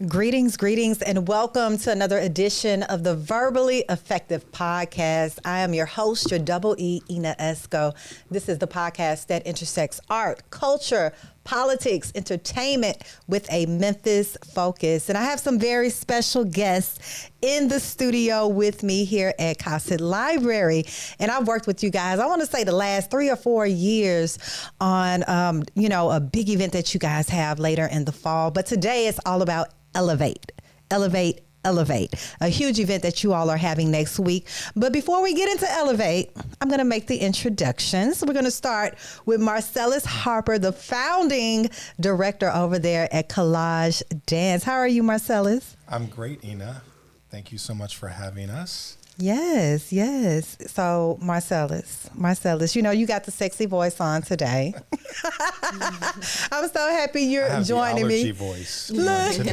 Greetings, and welcome to another edition of the Verbally Effective Podcast. I am your host, your double E, Ina Esco. This is the podcast that intersects art, culture, politics, entertainment with a Memphis focus. And I have some very special guests in the studio with me here at Collage Library. And I've worked with you guys, I want to say the last 3 or 4 years on, a big event that you guys have later in the fall. But today it's all about Elevate. A huge event that you all are having next week. But before we get into Elevate, I'm going to make the introductions. We're going to start with Marcellus Harper, the founding director over there at Collage Dance. How are you, Marcellus? I'm great, Ina. Thank you so much for having us. Yes. So Marcellus, you got the sexy voice on today. I'm so happy you're joining me. The allergy voice. Look,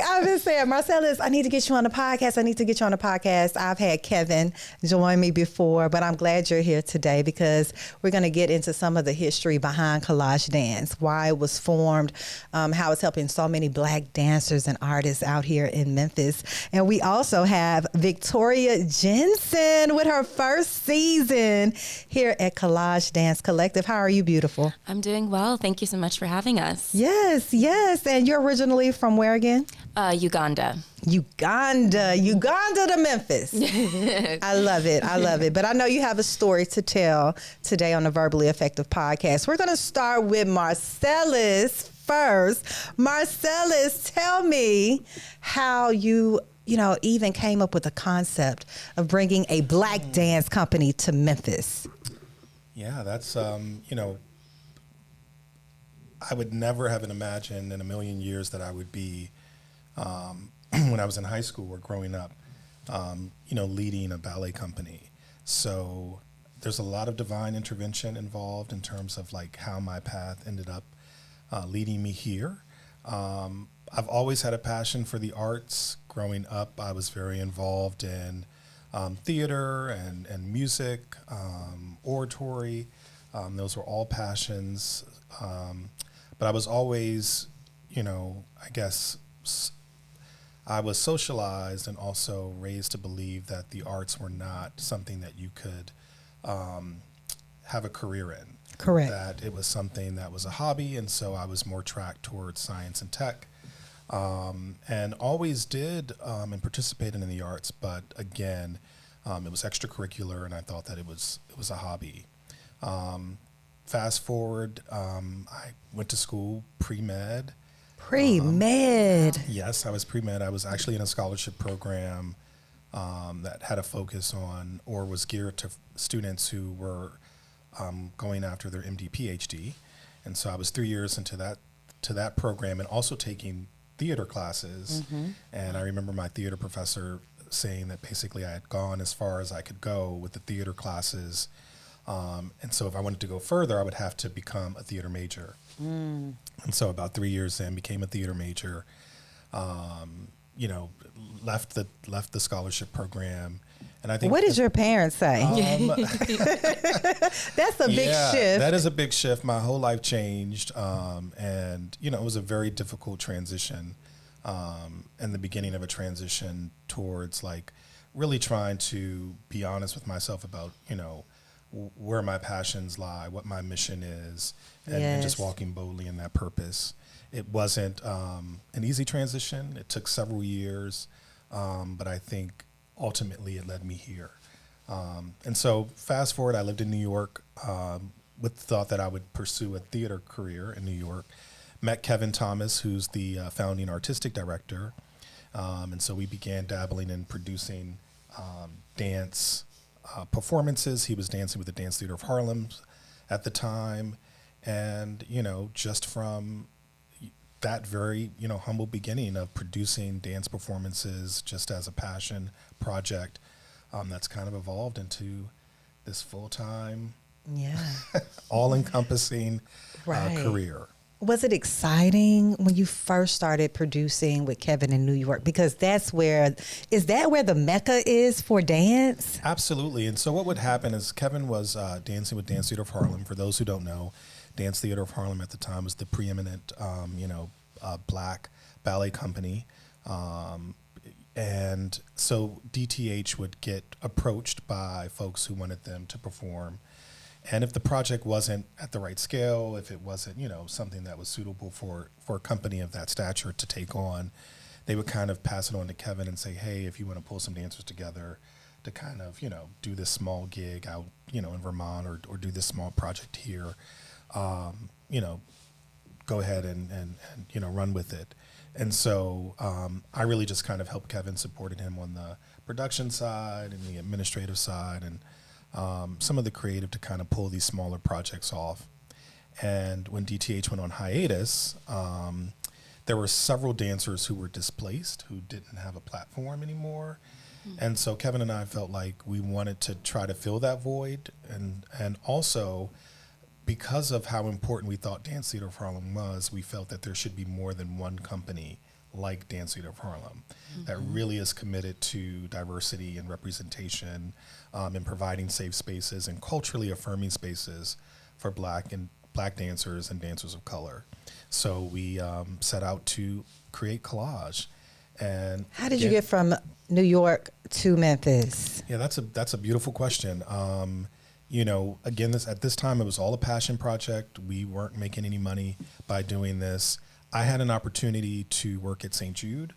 I've been saying, Marcellus, I need to get you on the podcast. I've had Kevin join me before, but I'm glad you're here today because we're going to get into some of the history behind Collage Dance, why it was formed, how it's helping so many Black dancers and artists out here in Memphis. And we also have Victoria Jaenson with her first season here at Collage Dance Collective. How are you, beautiful? I'm doing well. Thank you so much for having us. Yes. And you're originally from where again? Uganda. Uganda to Memphis. I love it. But I know you have a story to tell today on the Verbally Effective Podcast. We're going to start with Marcellus first. Marcellus, tell me how you even came up with the concept of bringing a Black dance company to Memphis. Yeah, that's, I would never have imagined in a million years that I would be, when I was in high school or growing up, leading a ballet company. So there's a lot of divine intervention involved in terms of like how my path ended up leading me here. I've always had a passion for the arts. Growing up, I was very involved in theater and music, oratory. Those were all passions. But I was always, I was socialized and also raised to believe that the arts were not something that you could have a career in. Correct. That it was something that was a hobby, and so I was more tracked towards science and tech. And always did and participated in the arts, but again, it was extracurricular, and I thought that it was a hobby. Fast forward, I went to school pre-med. Pre-med? Yes, I was pre-med. I was actually in a scholarship program that had a focus on, or was geared to students who were going after their MD, PhD. And so I was 3 years into that program and also taking theater classes. Mm-hmm. And I remember my theater professor saying that basically I had gone as far as I could go with the theater classes. And so if I wanted to go further, I would have to become a theater major. Mm. And so about 3 years in, became a theater major, left the scholarship program. And I think, what did your parents say? That's a big shift. That is a big shift. My whole life changed. And it was a very difficult transition, and the beginning of a transition towards like really trying to be honest with myself about, where my passions lie, what my mission is, and just walking boldly in that purpose. It wasn't an easy transition. It took several years, but I think ultimately it led me here. And so fast forward, I lived in New York with the thought that I would pursue a theater career in New York. Met Kevin Thomas, who's the founding artistic director. And so we began dabbling in producing dance performances. He was dancing with the Dance Theater of Harlem at the time. And, just from that very, humble beginning of producing dance performances just as a passion project, that's kind of evolved into this full-time, all-encompassing career. Was it exciting when you first started producing with Kevin in New York? Because is that where the mecca is for dance? Absolutely. And so what would happen is Kevin was dancing with Dance Theater of Harlem. For those who don't know, Dance Theater of Harlem at the time was the preeminent, Black ballet company. And so DTH would get approached by folks who wanted them to perform. And if the project wasn't at the right scale, if it wasn't, something that was suitable for a company of that stature to take on, they would kind of pass it on to Kevin and say, hey, if you want to pull some dancers together to kind of, do this small gig out, in Vermont or do this small project here, go ahead and run with it. And so I really just kind of helped Kevin, supported him on the production side and the administrative side and some of the creative to kind of pull these smaller projects off. And when DTH went on hiatus, there were several dancers who were displaced, who didn't have a platform anymore. And so Kevin and I felt like we wanted to try to fill that void. And also, because of how important we thought Dance Theater of Harlem was, we felt that there should be more than one company like Dance Theater of Harlem that really is committed to diversity and representation and providing safe spaces and culturally affirming spaces for Black dancers and dancers of color. So we set out to create Collage. And how did you get from New York to Memphis? Yeah, that's a beautiful question. Again, at this time, it was all a passion project. We weren't making any money by doing this. I had an opportunity to work at St. Jude,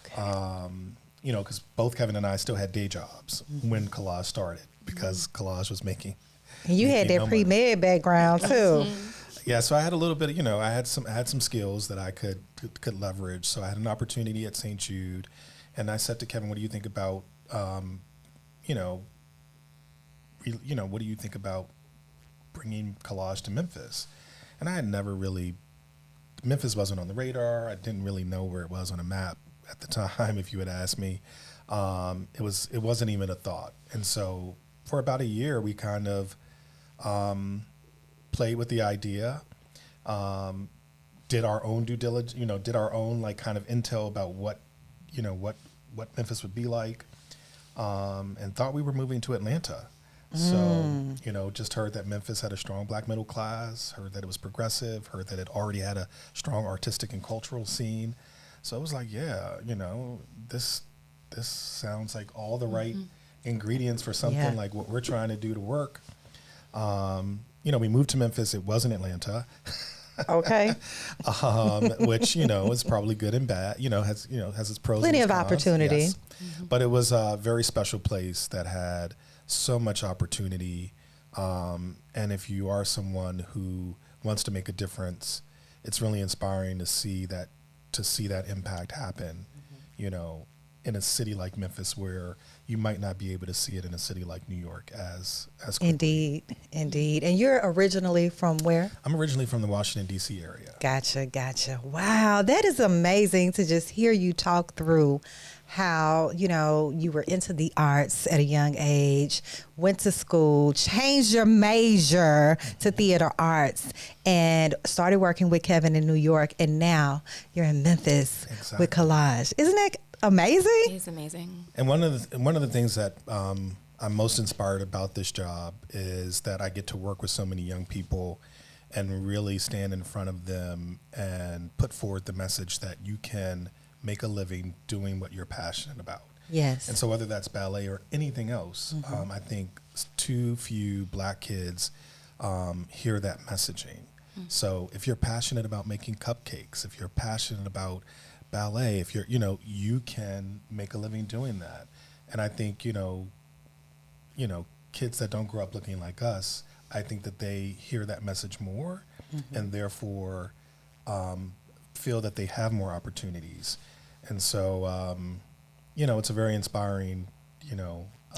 because both Kevin and I still had day jobs when Collage started, because Collage was making. And you had that pre-med background too. Yeah, so I had a little bit of, I had some skills that I could leverage. So I had an opportunity at St. Jude, and I said to Kevin, "What do you think about, what do you think about bringing Collage to Memphis?" And I had never really, Memphis wasn't on the radar. I didn't really know where it was on a map at the time. If you had asked me, it wasn't even a thought. And so for about a year, we kind of played with the idea, did our own due diligence, did our own kind of intel about what Memphis would be like, and thought we were moving to Atlanta. So, just heard that Memphis had a strong Black middle class, heard that it was progressive, heard that it already had a strong artistic and cultural scene. So it was like, yeah, this sounds like all the right ingredients for something like what we're trying to do to work. We moved to Memphis. It wasn't Atlanta. Okay. Which, is probably good and bad, has its pros Plenty and its of cons. opportunity. Yes. But it was a very special place that had so much opportunity. And if you are someone who wants to make a difference, it's really inspiring to see that impact happen, in a city like Memphis, where you might not be able to see it in a city like New York as quickly. Indeed. And you're originally from where? I'm originally from the Washington, D.C. area. Gotcha. Wow, that is amazing to just hear you talk through how, you were into the arts at a young age, went to school, changed your major to theater arts, and started working with Kevin in New York, and now you're in Memphis with Collage. Isn't that amazing? It is amazing. And one of the things that I'm most inspired about this job is that I get to work with so many young people and really stand in front of them and put forward the message that you can make a living doing what you're passionate about. Yes. And so whether that's ballet or anything else, I think too few Black kids hear that messaging. So if you're passionate about making cupcakes, if you're passionate about ballet, if you're, you can make a living doing that. And I think, kids that don't grow up looking like us, I think that they hear that message more and therefore feel that they have more opportunities. And so, it's a very inspiring,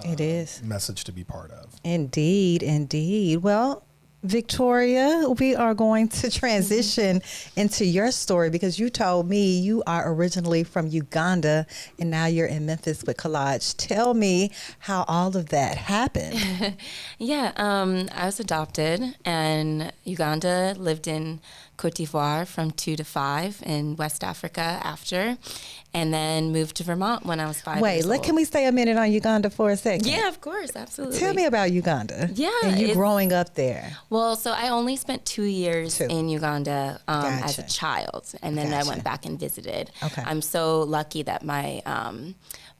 it is message to be part of. Indeed. Well, Victoria, we are going to transition into your story, because you told me you are originally from Uganda and now you're in Memphis with Collage. Tell me how all of that happened. I was adopted in Uganda, lived in Cote d'Ivoire from 2 to 5 in West Africa after, and then moved to Vermont when I was 5 years old. Can we stay a minute on Uganda for a second? Yeah, of course, absolutely. Tell me about Uganda. Yeah. And you growing up there. Well, so I only spent 2 years in Uganda as a Gotcha. child, and then I Gotcha. went back and visited. Okay. I'm so lucky that my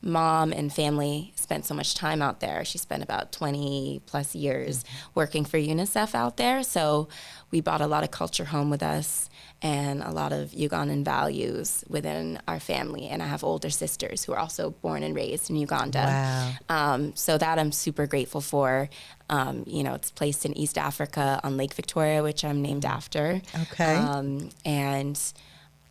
mom and family spent so much time out there. She spent about 20 plus years working for UNICEF out there. So we brought a lot of culture home with us and a lot of Ugandan values within our family. And I have older sisters who are also born and raised in Uganda. Wow. So that I'm super grateful for. It's placed in East Africa on Lake Victoria, which I'm named after. Okay. And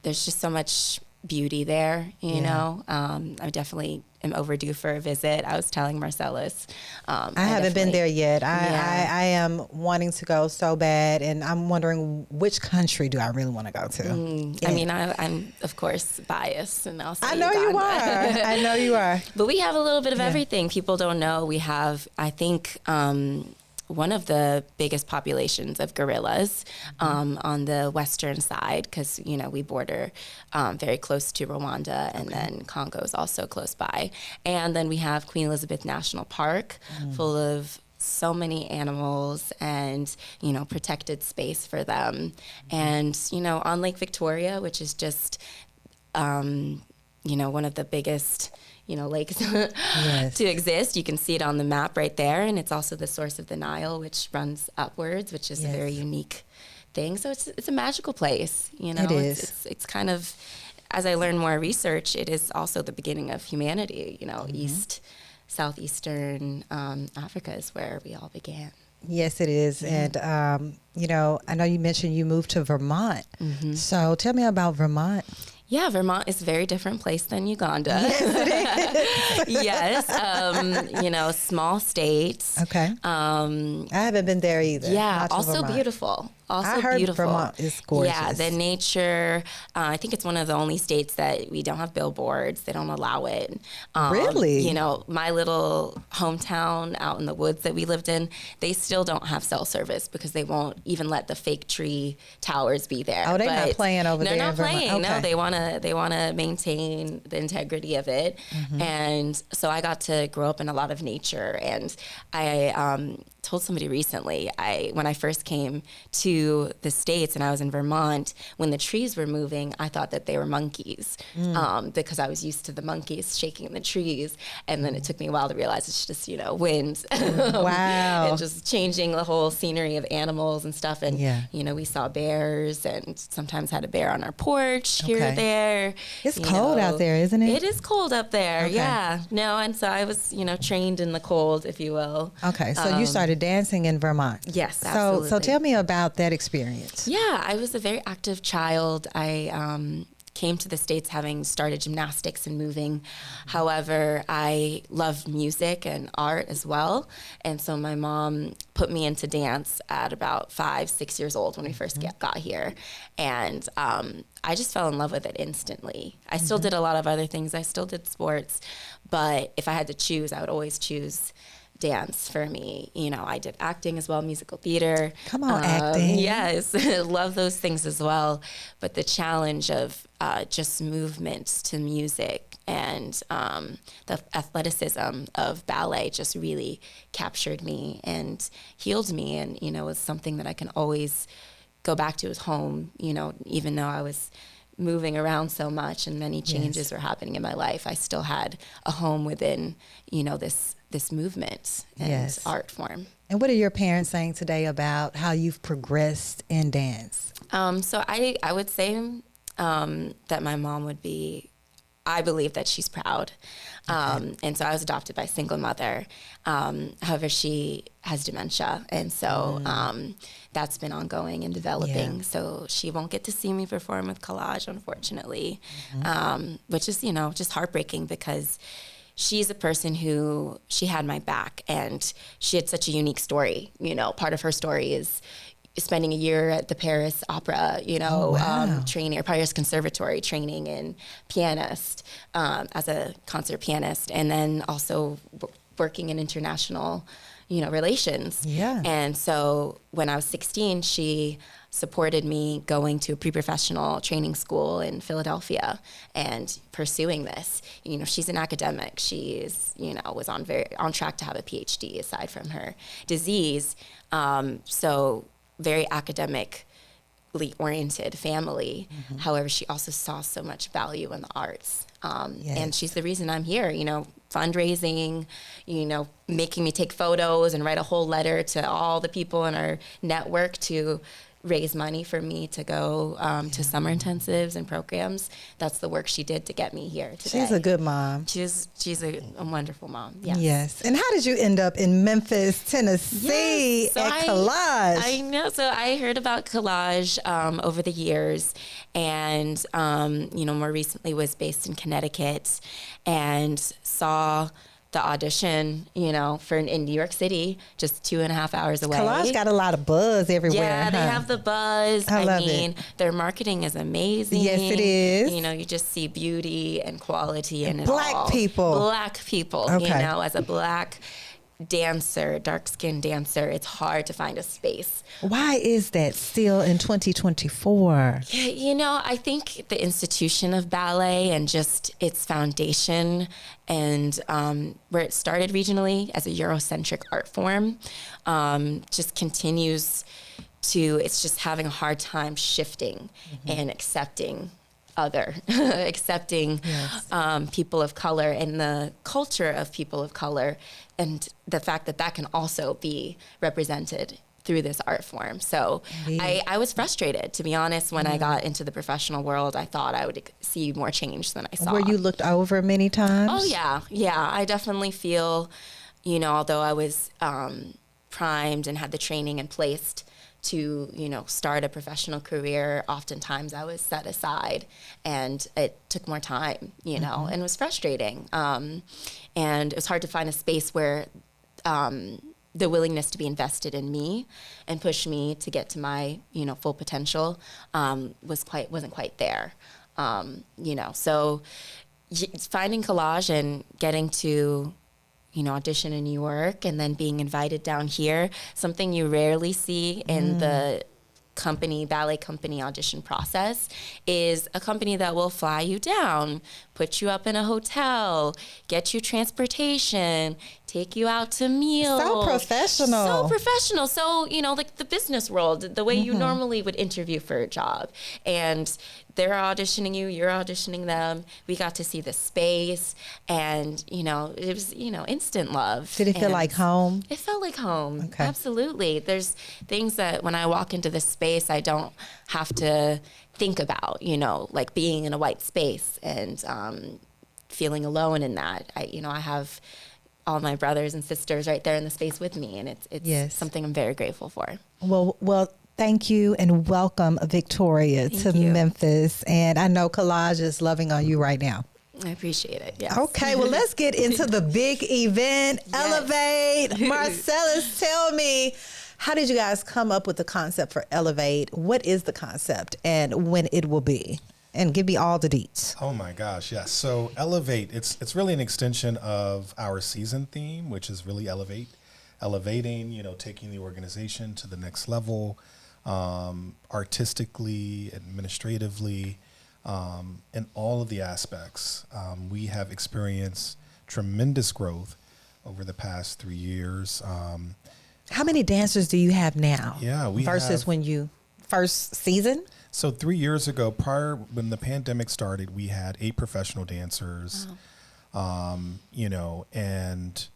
there's just so much beauty there, you know. I definitely am overdue for a visit. I was telling Marcellus. I haven't been there yet. I am wanting to go so bad, and I'm wondering which country do I really want to go to. I mean, I'm of course biased, and I'll say I know Uganda. you are. I know you are. But we have a little bit of everything. People don't know. We have, I think, one of the biggest populations of gorillas on the western side, because we border very close to Rwanda, and then Congo is also close by. And then we have Queen Elizabeth National Park, full of so many animals and protected space for them. And on Lake Victoria, which is just one of the biggest lakes to exist. You can see it on the map right there. And it's also the source of the Nile, which runs upwards, which is a very unique thing. So it's a magical place, It is. It's kind of, as I learn more research, it is also the beginning of humanity, Southeastern Africa is where we all began. Yes, it is. And, I know you mentioned you moved to Vermont. So tell me about Vermont. Yeah, Vermont is a very different place than Uganda. Yes, it is. Yes, small states. Okay. I haven't been there either. Yeah, Not to also Vermont. beautiful. I heard beautiful. Vermont is gorgeous. Yeah, the nature. I think it's one of the only states that we don't have billboards. They don't allow it. Really? My little hometown out in the woods that we lived in, they still don't have cell service because they won't even let the fake tree towers be there. Oh, they're not playing over there. They're not playing. Okay. No, they want to maintain the integrity of it. And so I got to grow up in a lot of nature, and I told somebody recently, when I first came to the States and I was in Vermont, when the trees were moving, I thought that they were monkeys because I was used to the monkeys shaking in the trees. And then it took me a while to realize it's just, wind. Wow. And just changing the whole scenery of animals and stuff. And, Yeah. we saw bears and sometimes had a bear on our porch here or there. It's cold out there, isn't it? It is cold up there, Okay. yeah. No, and so I was, trained in the cold, if you will. Okay, so you started dancing in Vermont. Yes, So absolutely. tell me about that experience. Yeah, I was a very active child. I came to the States having started gymnastics and moving. However, I loved music and art as well. And so my mom put me into dance at about 5, 6 years old when we first got here. And I just fell in love with it instantly. I still did a lot of other things. I still did sports. But if I had to choose, I would always choose dance for me. I did acting as well, musical theater. Come on, acting. Yes, love those things as well. But the challenge of just movement to music and the athleticism of ballet just really captured me and healed me, and was something that I can always go back to as home. Even though I was moving around so much and many changes were happening in my life, I still had a home within this movement and art form. And what are your parents saying today about how you've progressed in dance? So I would say that my mom would be, I believe that she's proud. And so I was adopted by a single mother. However, she has dementia. And so that's been ongoing and developing. Yeah. So she won't get to see me perform with Collage, unfortunately, which is, just heartbreaking because she's a person who, she had my back and she had such a unique story. Part of her story is spending a year at the Paris Opera, training, or Paris Conservatory, training in pianist, as a concert pianist, and then also working in international, relations. Yeah. And so when I was 16, she supported me going to a pre-professional training school in Philadelphia and pursuing this. You know, she's an academic. She's, you know, was on track to have a PhD aside from her disease. So very academically oriented family. However, she also saw so much value in the arts. And she's the reason I'm here, you know, fundraising, you know, making me take photos and write a whole letter to all the people in our network to raise money for me to go to summer intensives and programs. That's the work she did to get me here today. She's a good mom. She's a wonderful mom. Yes. Yes. And how did you end up in Memphis, Tennessee at Collage? I know. So I heard about Collage over the years, and you know, more recently was based in Connecticut, and saw the audition, you know, in New York City, just 2.5 hours away. Collage got a lot of buzz everywhere. Yeah, they have the buzz. I love it. Their marketing is amazing. Yes, it is. You know, you just see beauty and quality in it Black all. people. Black people. Okay. You know, as a Black dancer, dark-skinned dancer, it's hard to find a space. Why is that still in 2024? Yeah, you know, I think the institution of ballet and just its foundation and where it started regionally as a Eurocentric art form just continues to, it's just having a hard time shifting and accepting accepting people of color and the culture of people of color, and the fact that that can also be represented through this art form. So I was frustrated, to be honest, when I got into the professional world. I thought I would see more change than I saw. Were you looked over many times? Oh, yeah. Yeah, I definitely feel, you know, although I was primed and had the training in place to, you know, start a professional career, oftentimes I was set aside, and it took more time, you know, and it was frustrating. And it was hard to find a space where the willingness to be invested in me and push me to get to my, you know, full potential wasn't quite there. You know, so finding Collage and getting to, you know, audition in New York and then being invited down here, something you rarely see in the ballet company audition process, is a company that will fly you down, put you up in a hotel, get you transportation, take you out to meals. So professional. So professional. So, you know, like the business world, the way you normally would interview for a job. And they're auditioning you, you're auditioning them. We got to see the space, and, you know, it was, you know, instant love. Did it feel like home? It felt like home. Okay. Absolutely. There's things that when I walk into this space, I don't have to think about, you know, like being in a white space and feeling alone in that. I have all my brothers and sisters right there in the space with me, and it's something I'm very grateful for. Well, thank you and welcome, Victoria, to Memphis. And I know Collage is loving on you right now. I appreciate it. Yes. Okay, well, let's get into the big event. Yes. Elevate. Marcellus, tell me, how did you guys come up with the concept for Elevate? What is the concept and when it will be? And give me all the deets. Oh my gosh, yes. So Elevate, it's really an extension of our season theme, which is really elevating, you know, taking the organization to the next level, artistically, administratively, in all of the aspects. We have experienced tremendous growth over the past 3 years. How many dancers do you have now? Yeah, versus when you first season? So 3 years ago, when the pandemic started, we had 8 professional dancers. Wow. You know, and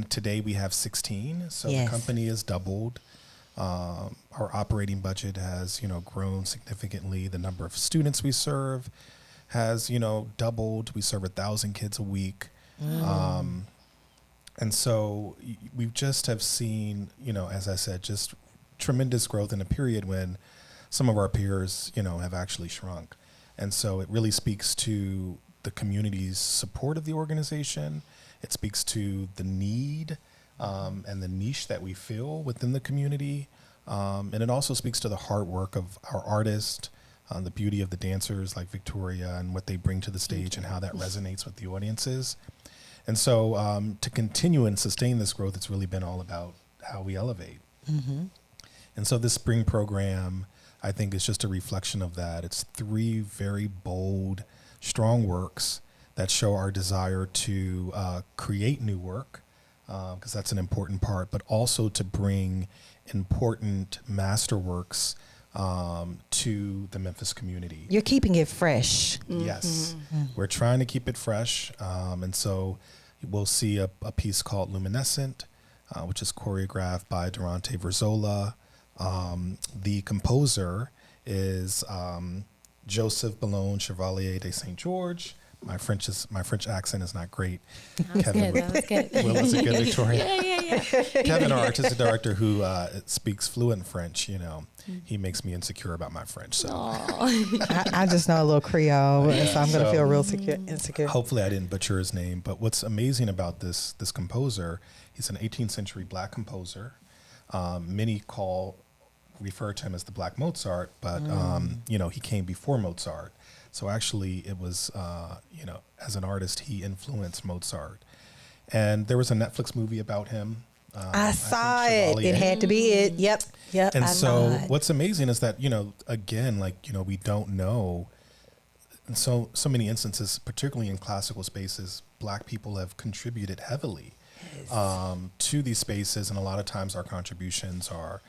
today we have 16. So the company has doubled. Our operating budget has, you know, grown significantly. The number of students we serve has, you know, doubled. We serve 1,000 kids a week. And so we just have seen, you know, as I said, just tremendous growth in a period when some of our peers, you know, have actually shrunk. And so it really speaks to the community's support of the organization. It speaks to the need and the niche that we feel within the community. And it also speaks to the hard work of our artists, the beauty of the dancers like Victoria and what they bring to the stage and how that resonates with the audiences. And so to continue and sustain this growth, it's really been all about how we elevate. Mm-hmm. And so this spring program, I think, is just a reflection of that. It's 3 very bold, strong works that show our desire to create new work, because that's an important part, but also to bring important masterworks to the Memphis community. You're keeping it fresh. Yes, we're trying to keep it fresh. And so we'll see a piece called Luminescent, which is choreographed by Durante Verzola. The composer is Joseph Bologne, Chevalier de Saint George. My French accent is not great. Kevin, that was good. Well, was it good, Victoria? Yeah. Kevin, our artistic director who speaks fluent French, he makes me insecure about my French. So I just know a little Creole, so I'm going to feel real insecure. Hopefully I didn't butcher his name. But what's amazing about this composer, he's an 18th century Black composer. Many refer to him as the Black Mozart, but he came before Mozart. So actually it was, as an artist, he influenced Mozart. And there was a Netflix movie about him. I saw it. It had to be it. Yep. And so what's amazing is that, again, we don't know. And so many instances, particularly in classical spaces, Black people have contributed heavily to these spaces. And a lot of times our contributions are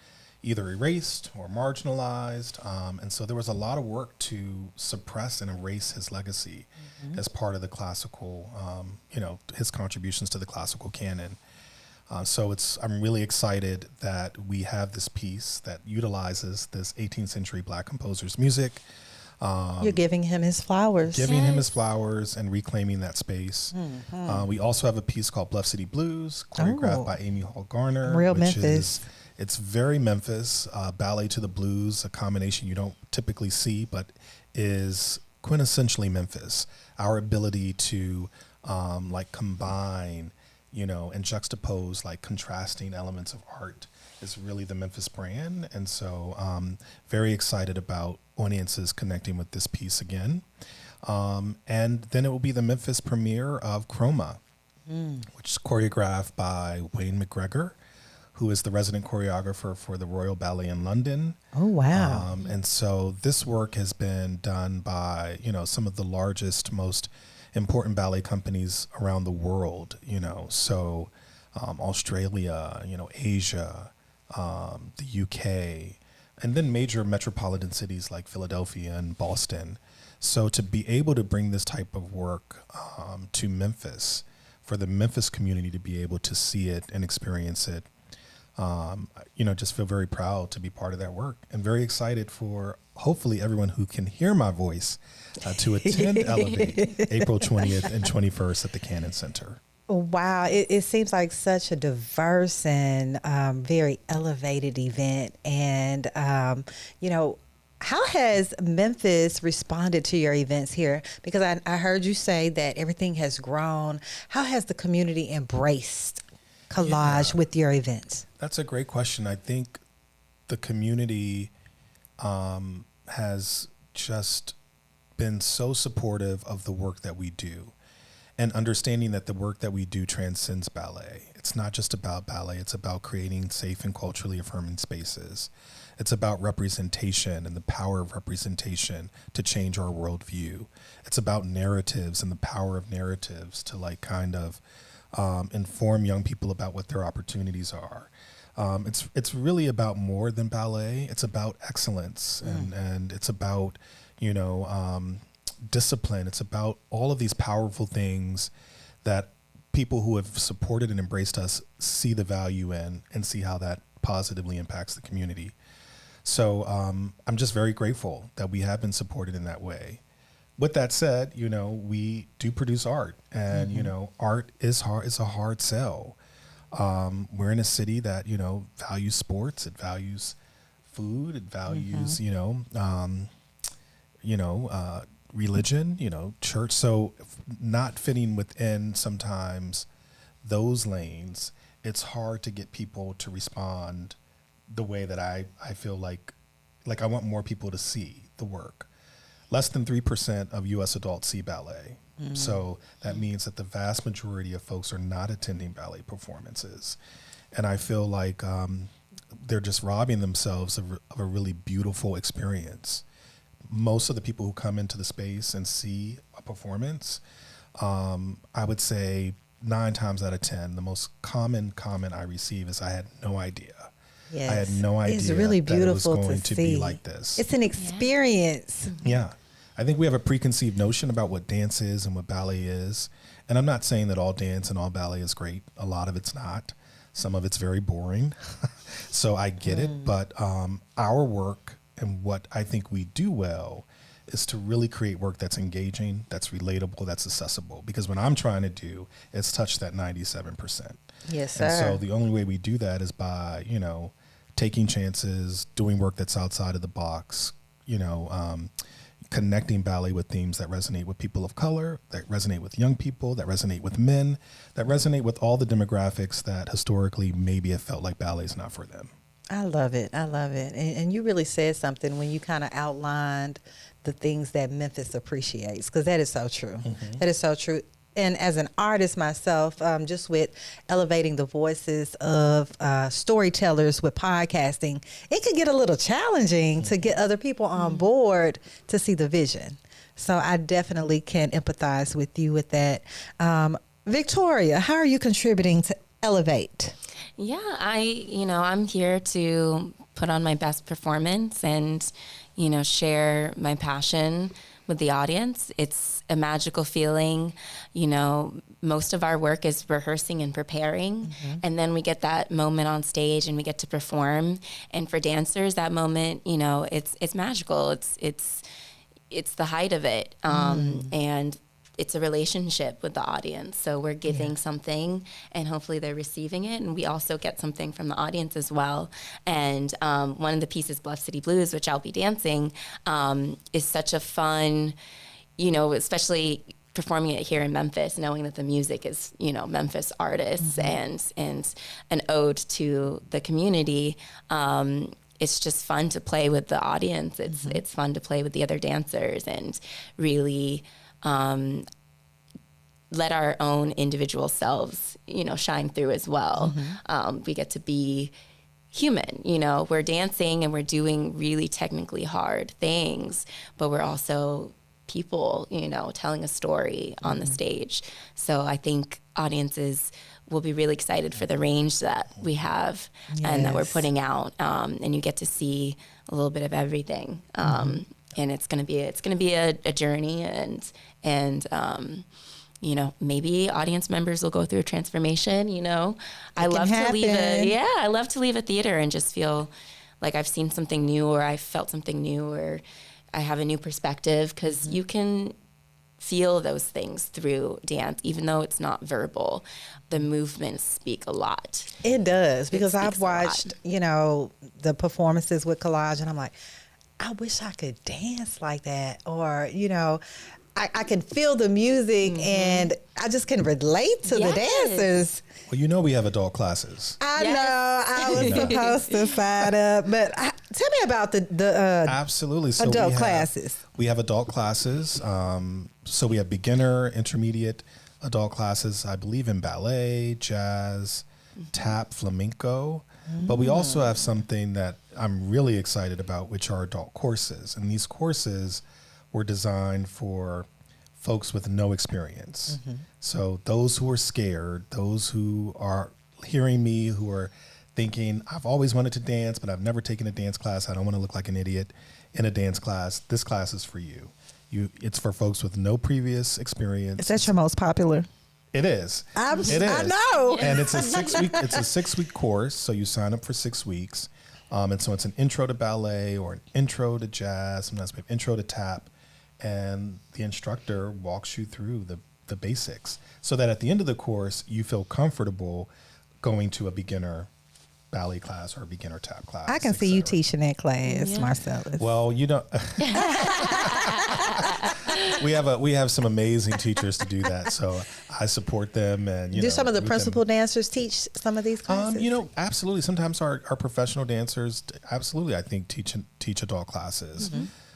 either erased or marginalized. And so there was a lot of work to suppress and erase his legacy as part of the classical, his contributions to the classical canon. So I'm really excited that we have this piece that utilizes this 18th century Black composer's music. You're giving him his flowers. Giving him his flowers and reclaiming that space. We also have a piece called Bluff City Blues, choreographed by Amy Hall Garner. Real Memphis. It's very Memphis, ballet to the blues, a combination you don't typically see, but is quintessentially Memphis. Our ability to combine, and juxtapose contrasting elements of art is really the Memphis brand. And so very excited about audiences connecting with this piece again. And then it will be the Memphis premiere of Chroma, which is choreographed by Wayne McGregor, who is the resident choreographer for the Royal Ballet in London. Oh, wow. And so this work has been done by, some of the largest, most important ballet companies around the world, so Australia, Asia, the UK, and then major metropolitan cities like Philadelphia and Boston. So to be able to bring this type of work to Memphis, for the Memphis community to be able to see it and experience it, just feel very proud to be part of that work and very excited for hopefully everyone who can hear my voice to attend Elevate April 20th and 21st at the Cannon Center. Wow. It seems like such a diverse and very elevated event. And, how has Memphis responded to your events here? Because I heard you say that everything has grown. How has the community embraced Collage with your events? That's a great question. I think the community has just been so supportive of the work that we do and understanding that the work that we do transcends ballet. It's not just about ballet. It's about creating safe and culturally affirming spaces. It's about representation and the power of representation to change our worldview. It's about narratives and the power of narratives to inform young people about what their opportunities are. It's really about more than ballet. It's about excellence and it's about, discipline. It's about all of these powerful things that people who have supported and embraced us see the value in and see how that positively impacts the community. So I'm just very grateful that we have been supported in that way. With that said, we do produce art and, art is hard. It's a hard sell. We're in a city that, values sports. It values food. It values, religion, church. So not fitting within sometimes those lanes, it's hard to get people to respond the way that I feel like I want more people to see the work. Less than 3% of U.S. adults see ballet. So that means that the vast majority of folks are not attending ballet performances. And I feel like they're just robbing themselves of a really beautiful experience. Most of the people who come into the space and see a performance, I would say 9 times out of 10, the most common comment I receive is, I had no idea. Yes. I had no idea it's really beautiful that it was going to see. be like this. It's an experience. Yeah. I think we have a preconceived notion about what dance is and what ballet is. And I'm not saying that all dance and all ballet is great. A lot of it's not. Some of it's very boring. So I get it. But our work and what I think we do well is to really create work that's engaging, that's relatable, that's accessible. Because what I'm trying to do is touch that 97%. Yes, sir. And so the only way we do that is by, taking chances, doing work that's outside of the box, connecting ballet with themes that resonate with people of color, that resonate with young people, that resonate with men, that resonate with all the demographics that historically maybe have felt like ballet is not for them. I love it. I love it. And you really said something when you kind of outlined the things that Memphis appreciates, because that is so true. Mm-hmm. That is so true. And as an artist myself, just with elevating the voices of storytellers with podcasting, it could get a little challenging to get other people on board to see the vision. So I definitely can empathize with you with that. Victoria, how are you contributing to Elevate? Yeah, I'm here to put on my best performance and, share my passion with the audience. It's a magical feeling. Most of our work is rehearsing and preparing, and then we get that moment on stage and we get to perform. And for dancers, that moment, it's magical. It's the height of it, and it's a relationship with the audience. So we're giving something, and hopefully they're receiving it. And we also get something from the audience as well. And one of the pieces, Bluff City Blues, which I'll be dancing, is such a fun, especially performing it here in Memphis, knowing that the music is, Memphis artists and an ode to the community. It's just fun to play with the audience. It's fun to play with the other dancers and really let our own individual selves, shine through as well. We get to be human, we're dancing and we're doing really technically hard things, but we're also people, telling a story on the stage. So I think audiences will be really excited for the range that we have and that we're putting out. And you get to see a little bit of everything. And it's going to be a journey and maybe audience members will go through a transformation, I love to leave a theater and just feel like I've seen something new, or I felt something new, or I have a new perspective, because you can feel those things through dance, even though it's not verbal. The movements speak a lot. It does, because I've watched, the performances with Collage, and I'm like, I wish I could dance like that. Or, I can feel the music and I just can relate to the dancers. Well, we have adult classes. I know. I was supposed to sign up. But tell me about the absolutely. So adult classes. We have adult classes. So we have beginner, intermediate adult classes, I believe, in ballet, jazz, tap, flamenco. But we also have something that I'm really excited about, which are adult courses. And these courses were designed for folks with no experience. So those who are scared, those who are hearing me, who are thinking, I've always wanted to dance, but I've never taken a dance class. I don't want to look like an idiot in a dance class. This class is for you. It's for folks with no previous experience. Is that your most popular? It is. I know. And it's a 6-week course. So you sign up for 6 weeks. And so it's an intro to ballet or an intro to jazz. Sometimes we have intro to tap. And the instructor walks you through the basics so that at the end of the course, you feel comfortable going to a beginner ballet class or a beginner tap class. I can see you teaching that class, Marcellus. Well, we have some amazing teachers to do that, so I support them. And do some of the principal dancers teach some of these classes? Absolutely. Sometimes our professional dancers, absolutely, I think teach adult classes.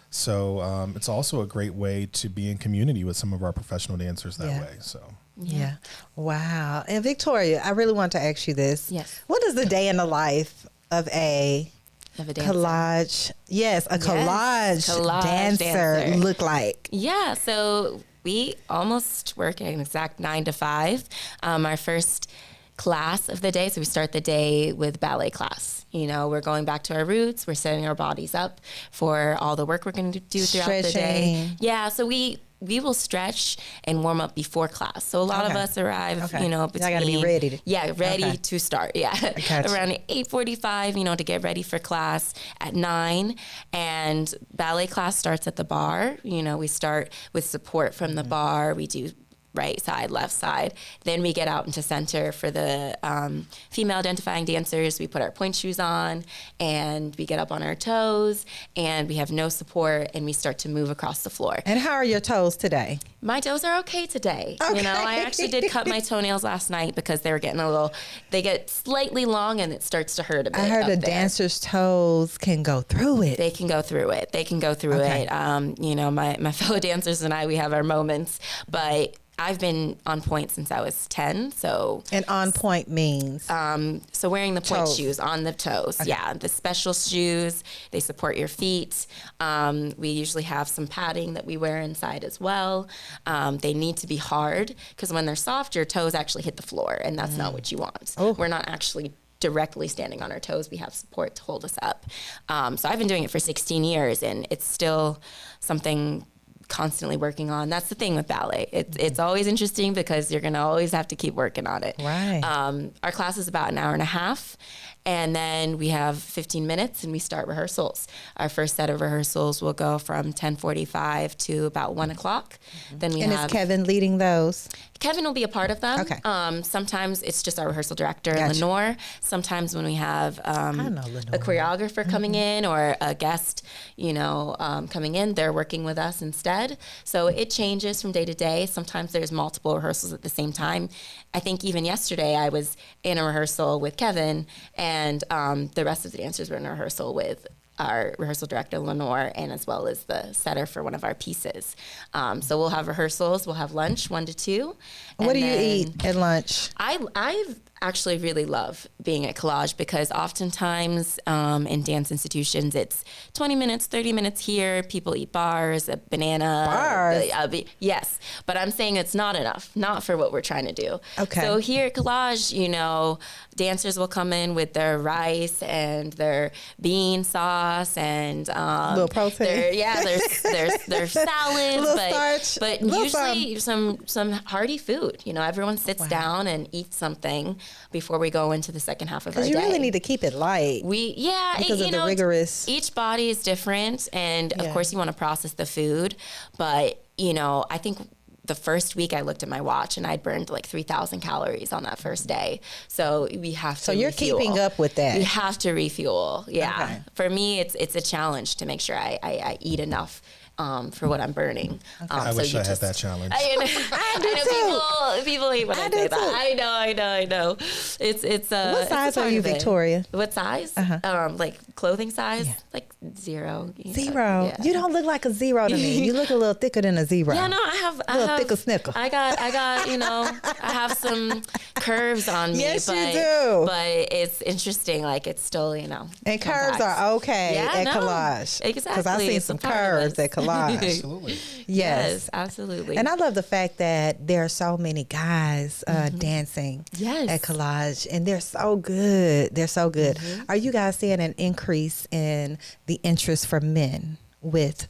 So it's also a great way to be in community with some of our professional dancers that way. So. Yeah. Wow. And Victoria, I really want to ask you this. Yes. What is the day in the life of a dancer. collage? Yes, a collage, collage dancer look like? Yeah, so we almost work an exact 9 to 5. Our first class of the day, so we start the day with ballet class. You know, we're going back to our roots. We're setting our bodies up for all the work we're going to do throughout the day. Yeah, so we will stretch and warm up before class. So a lot of us arrive, you know, between... I got to be ready. Ready to start. Yeah, around 8:45, you know, to get ready for class at 9. And ballet class starts at the bar. You know, we start with support from the bar. We do right side, left side. Then we get out into center for the female identifying dancers. We put our pointe shoes on and we get up on our toes and we have no support and we start to move across the floor. And how are your toes today? My toes are okay today. Okay. You know, I actually did cut my toenails last night because they were getting they get slightly long and it starts to hurt a bit. I heard the dancer's toes can go through it. They can go through it. You know, my fellow dancers and I, we have our moments, but I've been on point since I was 10, so... And on point means? So wearing the pointe shoes on the toes. Okay. Yeah, the special shoes, they support your feet. We usually have some padding that we wear inside as well. They need to be hard, because when they're soft, your toes actually hit the floor, and that's not what you want. Oh. We're not actually directly standing on our toes. We have support to hold us up. So I've been doing it for 16 years, and it's still something constantly working on. That's the thing with ballet. It's always interesting because you're going to always have to keep working on it. Right. Our class is about an hour and a half, and then we have 15 minutes and we start rehearsals. Our first set of rehearsals will go from 10:45 to about 1 o'clock. Then we is Kevin leading those? Kevin will be a part of them. Okay. Sometimes it's just our rehearsal director, Lenore. Sometimes when we have a choreographer coming in or a guest, you know, coming in, they're working with us instead. So it changes from day to day. Sometimes there's multiple rehearsals at the same time. I think even yesterday I was in a rehearsal with Kevin and the rest of the dancers were in a rehearsal with our rehearsal director, Lenore, and as well as the setter for one of our pieces. So we'll have rehearsals, we'll have lunch, 1 to 2. What do you eat at lunch? I've actually really love being at Collage because oftentimes in dance institutions, it's 20 minutes, 30 minutes here. People eat bars, a banana. Bars? Yes, but I'm saying it's not enough, not for what we're trying to do. Okay. So here at Collage, you know, dancers will come in with their rice and their bean sauce and little protein. There's salads, but usually some hearty food. You know, everyone sits down and eats something before we go into the second half of our day. Because you really need to keep it light. Because of the rigorous. Each body is different, and of course you want to process the food, but you know, I think the first week I looked at my watch and I'd burned like 3,000 calories on that first day. So we have to So you're refuel. Keeping up with that. We have to refuel. Yeah. Okay. For me, it's a challenge to make sure I eat enough for what I'm burning. I wish I had that challenge. I know people hate when I say that. I know. It's what size are you, Victoria? What size? Like clothing size? Like 0. Zero. You don't look like a 0 to me. You look a little thicker than a 0. Yeah, no, I have a little thicker snicker. I got, you know, I have some curves on me. Yes, you do. But it's interesting. Like it's still, you know. And curves are okay at Collage. Exactly. Because I've seen some curves at Collage. Absolutely. Yes, absolutely. And I love the fact that there are so many guys dancing at Collage, and they're so good. They're so good. Are you guys seeing an increase in the interest for men with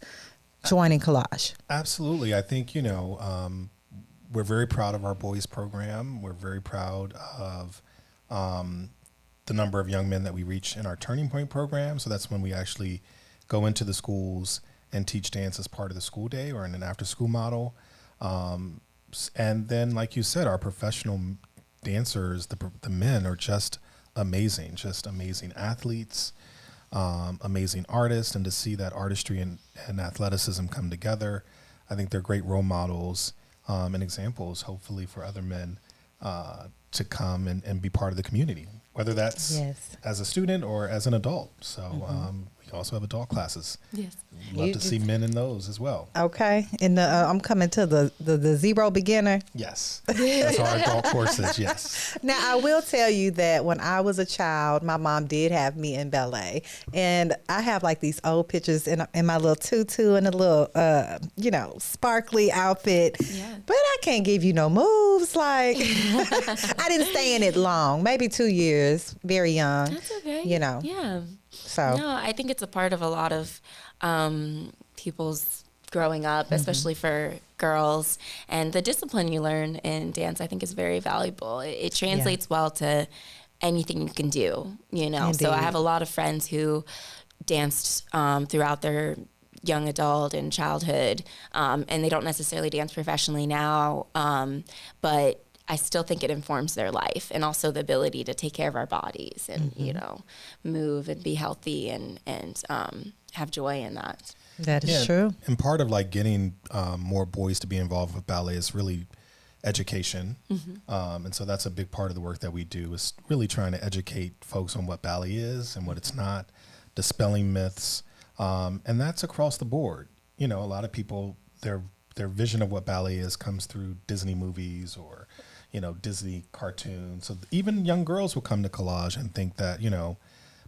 joining Collage? Absolutely. I think, you know, we're very proud of our boys program. We're very proud of the number of young men that we reach in our Turning Point program. So that's when we actually go into the schools and teach dance as part of the school day or in an after-school model. And then, like you said, our professional dancers, the men are just amazing athletes, amazing artists, and to see that artistry and athleticism come together, I think they're great role models and examples, hopefully, for other men to come and be part of the community, whether that's as a student or as an adult. So we also have adult classes. Yes. Love to see men in those as well. Okay. And I'm coming to the zero beginner. Yes. That's our adult courses. Yes. Now, I will tell you that when I was a child, my mom did have me in ballet. And I have like these old pictures in my little tutu and a little, sparkly outfit. Yeah. But I can't give you no moves. Like, I didn't stay in it long, maybe 2 years, very young. That's okay. Yeah. So. No, I think it's a part of a lot of people's growing up, especially for girls. And the discipline you learn in dance, I think, is very valuable. It translates well to anything you can do, Indeed. So I have a lot of friends who danced throughout their young adult and childhood, and they don't necessarily dance professionally now, but I still think it informs their life, and also the ability to take care of our bodies and, move and be healthy and have joy in that. That is true. And part of like getting more boys to be involved with ballet is really education. And so that's a big part of the work that we do, is really trying to educate folks on what ballet is and what it's not, dispelling myths. And that's across the board. A lot of people, their vision of what ballet is comes through Disney movies or, Disney cartoons. So even young girls will come to Collage and think that,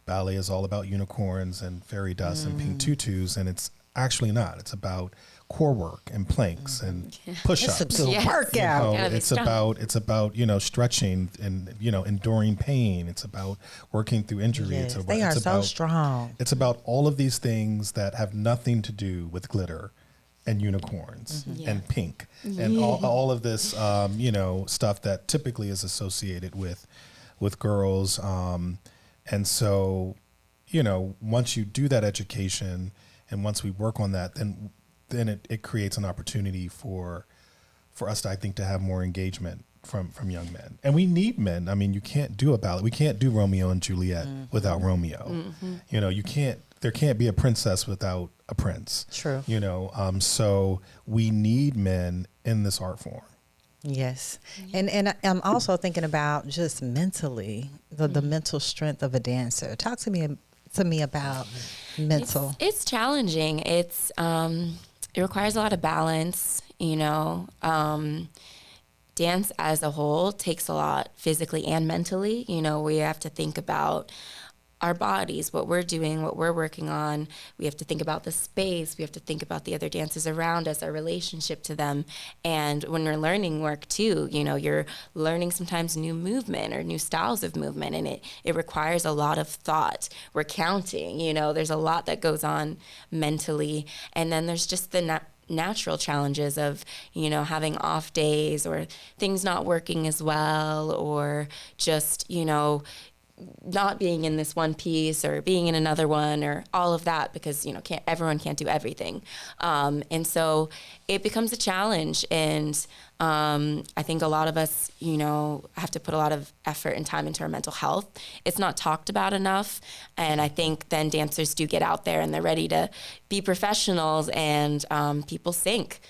ballet is all about unicorns and fairy dust and pink tutus. And it's actually not. It's about core work and planks and push-ups. It's a workout. It's about stretching and enduring pain. It's about working through injury. Yes, they are so strong. It's about all of these things that have nothing to do with glitter and unicorns and pink and all of this stuff that typically is associated with girls. And so once you do that education and once we work on that, then it creates an opportunity for us to, I think, to have more engagement from young men. And we need men. I mean, you can't do a ballet. We can't do Romeo and Juliet without Romeo. There can't be a princess without a prince. True. So we need men in this art form. Yes. And I'm also thinking about just mentally, the mental strength of a dancer. Talk to me about mental. It's challenging. It requires a lot of balance, dance as a whole takes a lot physically and mentally. We have to think about our bodies, what we're doing, what we're working on. We have to think about the space. We have to think about the other dancers around us, our relationship to them. And when we're learning work too, you're learning sometimes new movement or new styles of movement, and it requires a lot of thought. We're counting, there's a lot that goes on mentally. And then there's just the natural challenges of, having off days or things not working as well, or just, not being in this one piece or being in another one or all of that, because everyone can't do everything, and so it becomes a challenge. And I think a lot of us have to put a lot of effort and time into our mental health. It's not talked about enough, and I think then dancers do get out there and they're ready to be professionals, and people sink.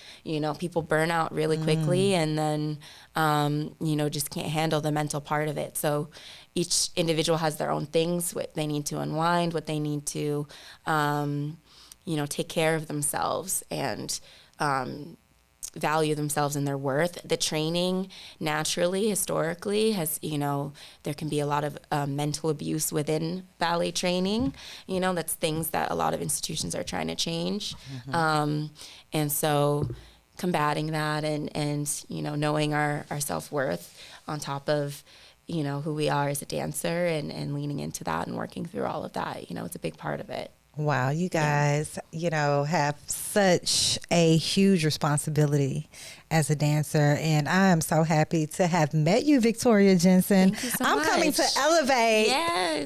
People burn out really quickly, and then just can't handle the mental part of it. So each individual has their own things, what they need to unwind, what they need to, take care of themselves and value themselves and their worth. The training naturally, historically, has, there can be a lot of mental abuse within ballet training. That's things that a lot of institutions are trying to change. And so combating that and knowing our self-worth on top of who we are as a dancer and leaning into that and working through all of that, it's a big part of it. Wow, you guys, have such a huge responsibility as a dancer, and I am so happy to have met you, Victoria Jaenson. Thank you so I'm much. coming to Elevate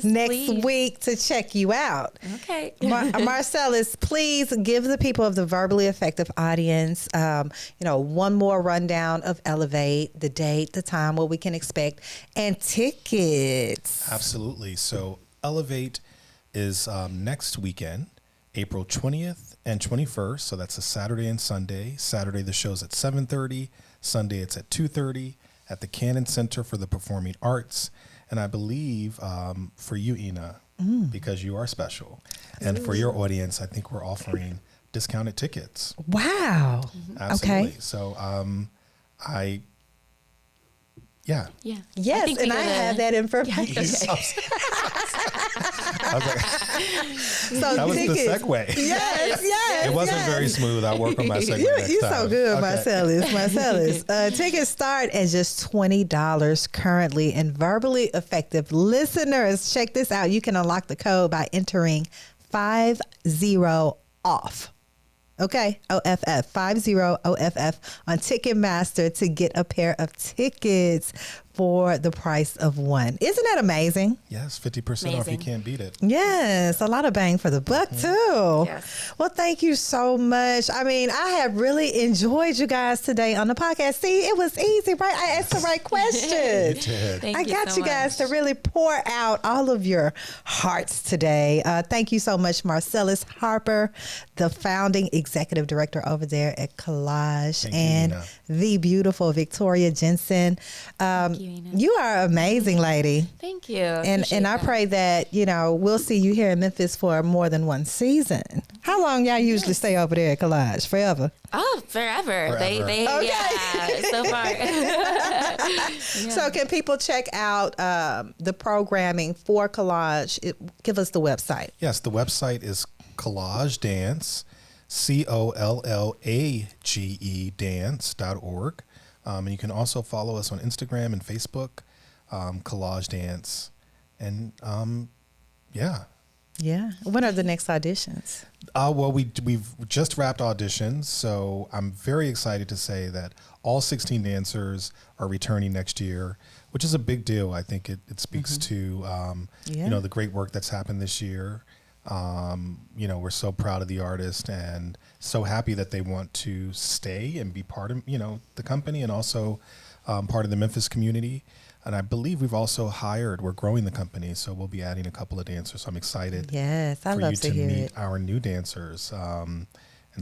next please. week to check you out. Okay. Marcellus, please give the people of the Verbally Effective audience, one more rundown of Elevate, the date, the time, what we can expect, and tickets. Absolutely. So Elevate is next weekend, April 20th and 21st. So that's a Saturday and Sunday. Saturday, the show's at 7:30. Sunday, it's at 2:30 at the Cannon Center for the Performing Arts. And I believe for you, Ina, because you are special, and for your audience, I think we're offering discounted tickets. Wow. Absolutely. Okay. So Yeah. Yes, think and we I gotta- have that information. I was like, So that was the tickets. segue. Yes. It wasn't very smooth. I'll work on my segue next You time. so good, Okay. Marcellus. Tickets start at just $20 currently, and verbally effective listeners, check this out. You can unlock the code by entering 50OFF. Okay, OFF, 50OFF on Ticketmaster to get a pair of tickets for the price of one. Isn't that amazing? Yes, 50% off. You Amazing. can't beat it. Yes, a lot of bang for the buck too. Yes. Well, thank you so much. I mean, I have really enjoyed you guys today on the podcast. See, it was easy, right? I asked the right questions. did. Thank I you got so you guys much. to really pour out all of your hearts today. Thank you so much, Marcellus Harper, the founding executive director over there at Collage, Thank you, and Ina. the beautiful Victoria Jaenson. you, Ina. You are amazing, lady. Thank you. And Appreciate I that. pray that, we'll see you here in Memphis for more than one season. How long y'all usually stay over there at Collage? Forever? Oh, forever. They Okay. yeah, so far. So can people check out the programming for Collage? Give us the website. Yes, the website is Collage Dance, COLLAGE dance.org. And you can also follow us on Instagram and Facebook, Collage Dance. And yeah. Yeah. When are the next auditions? Well, we've just wrapped auditions, so I'm very excited to say that all 16 dancers are returning next year, which is a big deal. I think it speaks to the great work that's happened this year. We're so proud of the artist and so happy that they want to stay and be part of the company and also part of the Memphis community. And I believe we've also we're growing the company, so we'll be adding a couple of dancers. So I'm excited Yes, I for love you to to hear meet it. our new dancers. And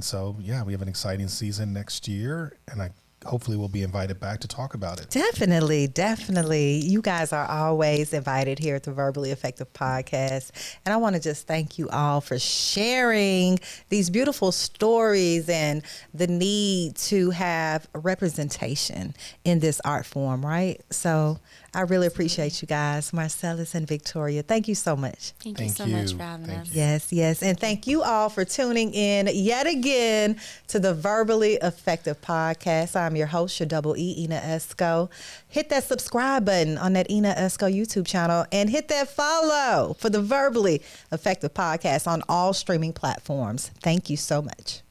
so, we have an exciting season next year, and hopefully we'll be invited back to talk about it. Definitely. You guys are always invited here at the Verbally Effective Podcast. And I want to just thank you all for sharing these beautiful stories and the need to have representation in this art form, right? So I really appreciate you guys, Marcellus and Victoria. Thank you so much. Thank you Thank so you. much for having Thank us. you. Yes. And thank you all for tuning in yet again to the Verbally Effective Podcast. I'm your host, your double E, Ina Esco. Hit that subscribe button on that Ina Esco YouTube channel and hit that follow for the Verbally Effective Podcast on all streaming platforms. Thank you so much.